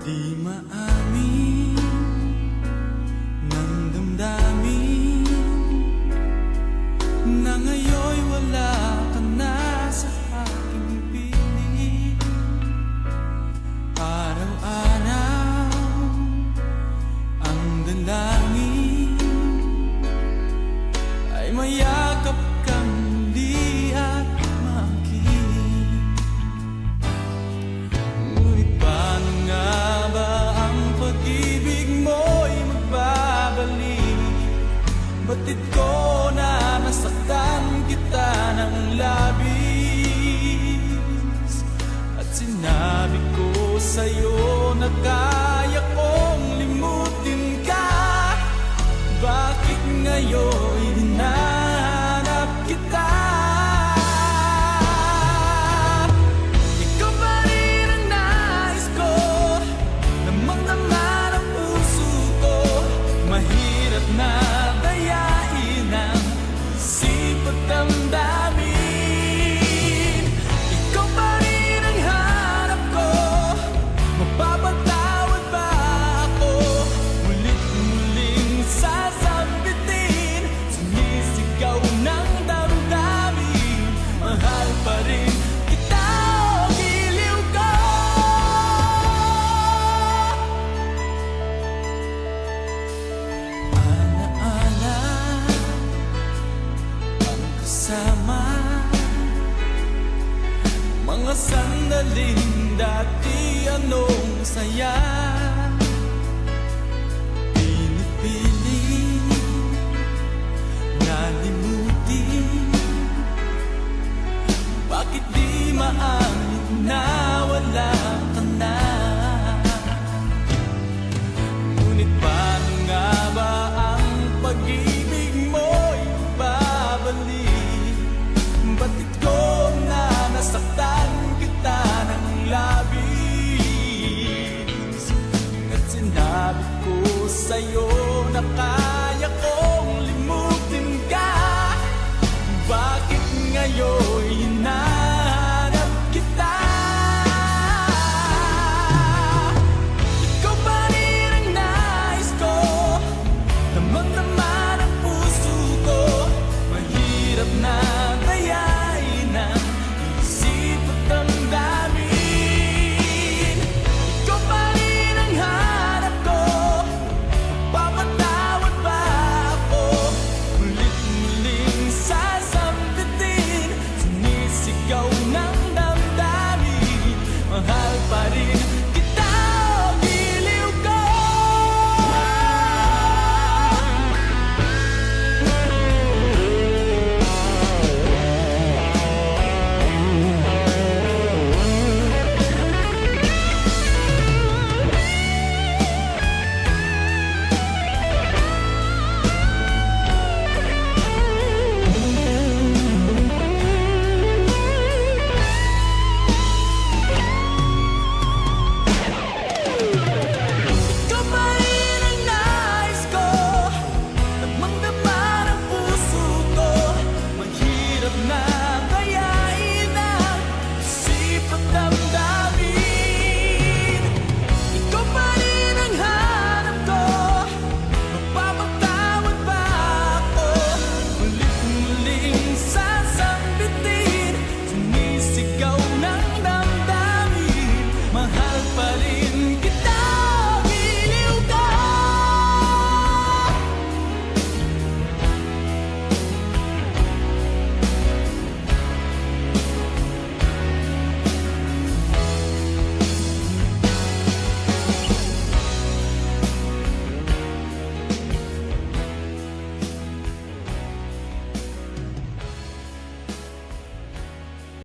Di maamin ng damdamin na ngayon'y wala ka na sa aking piling. Araw-araw ang dalangin ay mayakap kang muli at makinig. Ngunit paano nga ba ang pag-ibig mo'y magbabalik? Batid ko na nasaktan kita ng labis, at sinabi ko sa'yo na kaya kong limutin ka. Bakit ngayon hinahanap kita? Ikaw pa rin ang nais ko, lamang naman ang puso ko. Mahirap na dayain ang isip at damdamin. Ikaw pa rin ang hanap ko, mapapatawad ba ako? Mulit-muling sasabitin, sumisigaw ng damdamin. Mahal pa rin kita, o giliw ko. Alaala ang kasama, mga sandaling dati anong saya. Pinipili na limutin, bakit di maamin na wala ka na? Ngunit paano nga ba ang pag-ibig mo'y babalik? Batid ko na nasaktan kita ng labis, at sinabi ko sa'yo